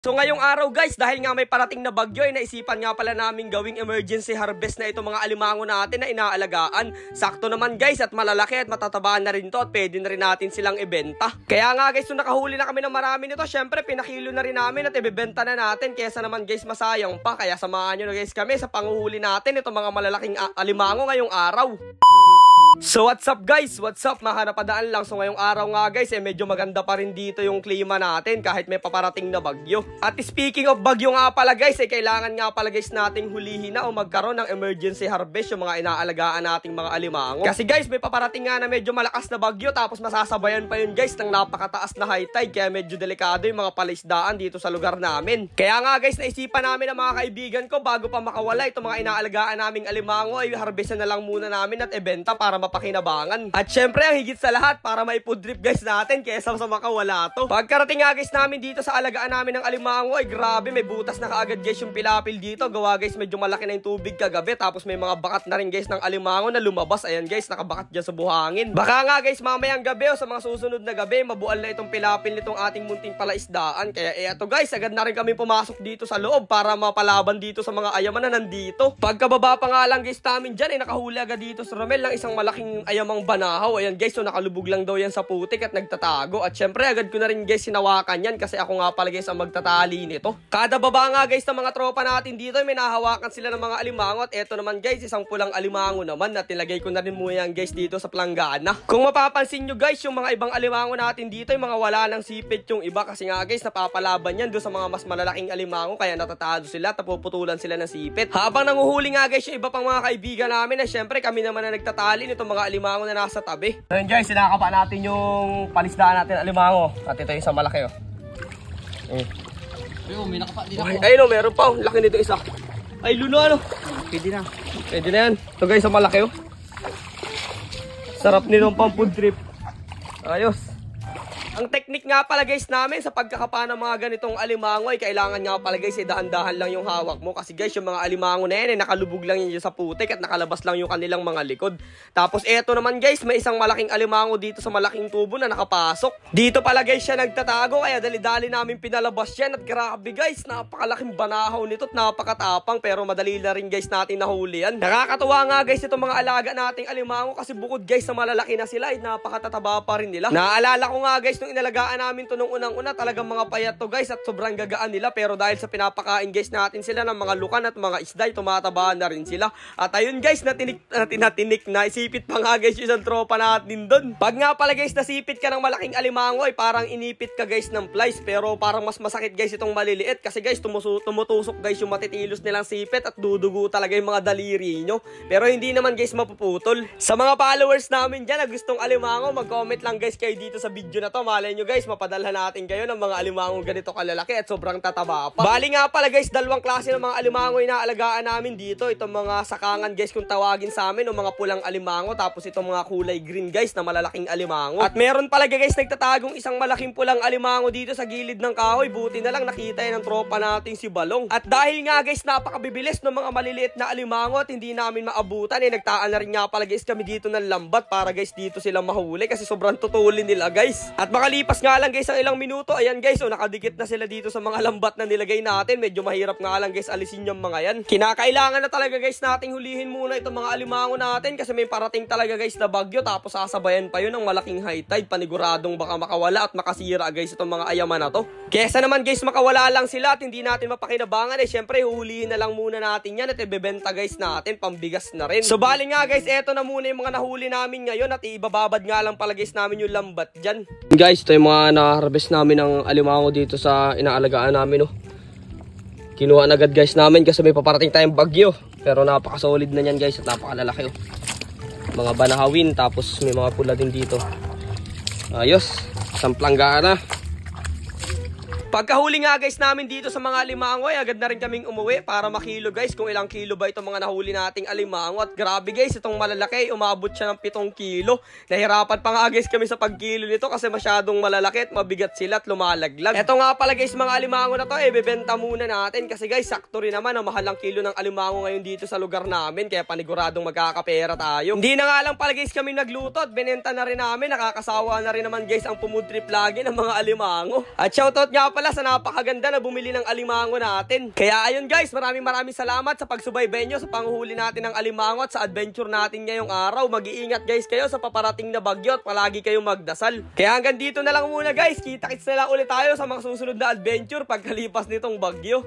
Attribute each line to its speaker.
Speaker 1: So ngayong araw guys, dahil nga may parating na bagyo, ay naisipan nga pala namin gawing emergency harvest na itong mga alimango natin na inaalagaan. Sakto naman guys at malalaki at matatabaan na rin to at pwede na rin natin silang ibenta. Kaya nga guys, so nakahuli na kami ng marami nito, syempre pinakilo na rin namin at ibebenta na natin. Kesa naman guys masayang pa, kaya samahan nyo na guys kami sa panguhuli natin itong mga malalaking alimango ngayong araw. So what's up guys? What's up? Mahanapadaan lang. So ngayong araw nga guys, medyo maganda pa rin dito yung klima natin kahit may paparating na bagyo. At speaking of bagyo nga pala guys, kailangan nga pala guys nating hulihin na o magkaroon ng emergency harvest yung mga inaalagaan nating mga alimango. Kasi guys, may paparating nga na medyo malakas na bagyo, tapos masasabayan pa yun guys ng napakataas na high tide, kaya medyo delikado yung mga palaisdaan dito sa lugar namin. Kaya nga guys, naisipan namin ng mga kaibigan ko, bago pa makawala itong mga inaalagaan naming alimango, ay harvestan na lang muna namin at ibenta para mapakinabangan. At syempre ang higit sa lahat, para may food drip guys natin kesa sa makawala to. Pagkarating nga guys namin dito sa alagaan namin ng alimango, ay grabe, may butas na kaagad guys yung pilapil dito. Gawa guys, medyo malaki na yung tubig kagabi, tapos may mga bakat na rin guys ng alimango na lumabas. Ayan guys, nakabakat dyan sa buhangin. Baka nga guys mamayang gabi o sa mga susunod na gabi, mabual na itong pilapil nitong ating munting palaisdaan. Kaya eto guys, agad na rin kami pumasok dito sa loob para mapalaban dito sa mga ayaman na nandito. Pagkababa pa nga lang guys namin dyan, ay nakahuli agad dito sa Romel ng isang malaking ayamang banahaw. Ayan guys, so nakalubog lang daw yan sa putik at nagtatago. At syempre agad ko na rin guys sinawakan yan, kasi ako nga pala guys ang magtatali nito. Kada baba nga guys ng mga tropa natin dito, may nahawakan sila ng mga alimango. At eto naman guys, isang pulang alimango naman, at nilagay ko na rin muna yan guys dito sa planggana. Kung mapapansin nyo guys, yung mga ibang alimango natin dito, yung mga wala ng sipit yung iba, kasi nga guys napapalaban yan doon sa mga mas malalaking alimango, kaya natatado sila, tapuputulan sila ng sipit. Habang nanguhuli nga guys yung iba pang mga kaibigan namin, na syempre kami naman na nagtatali nitong mga alimango na nasa tabi. So yun guys, sinakapa natin yung palisdaan natin alimango. At ito yung isang malaki oh.
Speaker 2: May nakapa din ako.
Speaker 1: Ayun oh, meron pa oh. Laki nito isa. Ay luno ano.
Speaker 2: Pwede na.
Speaker 1: Pwede na yan. Ito guys, ang malaki oh. Sarap nitong pang food trip. Ayos. Ang technique nga pala guys namin sa pagkakapa ng mga ganitong alimango, ay kailangan nga pala guys dahan-dahan lang yung hawak mo, kasi guys yung mga alimango na yan nakalubog lang yun sa putik at nakalabas lang yung kanilang mga likod. Tapos eto naman guys, may isang malaking alimango dito sa malaking tubo na nakapasok. Dito pala guys siya nagtatago, kaya dali-dali namin pinalabas yan. At grabe guys, napakalaking banahaw nito at napakatapang, pero madali na rin guys natin nahuli yan. Nakakatuwa nga guys itong mga alaga nating alimango, kasi bukod guys sa malalaki na sila, ay napakatataba pa rin nila. Naalala ko nga guys nung inalagaan namin to nung unang-una, talagang mga payat to guys at sobrang gagaan nila, pero dahil sa pinapakain guys natin sila ng mga lukan at mga isda, tumataba na rin sila. At ayun guys, natinik na isipit pa nga guys yung isang tropa natin doon. Pag nga pala guys nasipit ka ng malaking alimango, ay parang inipit ka guys ng flies, pero parang mas masakit guys itong maliliit, kasi guys tumutusok guys yung matitilos nilang sipit at dudugo talaga yung mga daliri nyo, pero hindi naman guys mapuputol. Sa mga followers namin dyan na gustong alimango, mag-comment lang guys kayo dito sa video na to. Malay nyo guys, mapadalhan natin kayo ng mga alimango ganito kalalaki at sobrang tataba pa. Bali nga pala guys, dalawang klase ng mga alimango inaalagaan namin dito. Itong mga sakangan guys kung tawagin sa amin, o mga pulang alimango, tapos itong mga kulay green guys na malalaking alimango. At meron pala guys nagtatagong isang malaking pulang alimango dito sa gilid ng kahoy. Buti na lang nakita yan ng tropa nating si Balong. At dahil nga guys napakabibilis ng mga maliliit na alimango at hindi namin maabutan, nagtaan na rin nga pala guys kami dito ng lambat para guys dito sila mahuli, kasi sobrang tutulin nila guys. At makalipas nga lang guys ang ilang minuto, ayan guys, nakadikit na sila dito sa mga lambat na nilagay natin. Medyo mahirap nga lang guys alisin yung mga yan. Kinakailangan na talaga guys nating hulihin muna itong mga alimango natin, kasi may parating talaga guys na bagyo, tapos sasabayan pa yun ng malaking high tide. Paniguradong baka makawala at makasira guys itong mga ayaman na to. Kesa naman guys makawala lang sila at hindi natin mapakinabangan, syempre huhulihin na lang muna natin yan at ibebenta guys natin, pambigas na rin. So bali nga guys, eto na muna yung mga nahuli namin ngayon, at ibababad nga lang pala guys namin yung lambat dyan. Guys, ito yung mga na-harvest namin ng alimango dito sa inaalagaan namin oh. Kinuha na agad guys namin kasi may paparating tayong bagyo, pero napaka-solid na yan guys at napakalalaki oh. Mga banahawin, tapos may mga pula din dito. Ayos, isang planggana. Pagkahuli nga guys namin dito sa mga alimango, ay agad na rin kaming umuwi para makilo guys kung ilang kilo ba itong mga nahuli nating alimango. At grabe guys, itong malalaki, umabot siya ng 7 kilo. Nahirapan pa nga guys kami sa pagkilo nito kasi masyadong malalaki at mabigat sila at lumalaglag. Ito nga pala guys mga alimango na to, bebenta muna natin kasi guys sakto rin naman ang mahal ng kilo ng alimango ngayon dito sa lugar namin, kaya paniguradong magkakapera tayo. Hindi na nga lang pala guys kami nagluto at binenta na rin namin. Nakakasawa na rin naman guys ang pumudrip lagi ng mga alimango. At shoutout nga pala pala sa napakaganda na bumili ng alimango natin. Kaya ayun guys, maraming salamat sa pagsubaybay nyo sa panghuli natin ng alimango at sa adventure natin ngayong araw. Mag-iingat guys kayo sa paparating na bagyo at palagi kayong magdasal. Kaya hanggang dito na lang muna guys. Kita-kits na lang ulit tayo sa mga susunod na adventure pagkalipas nitong bagyo.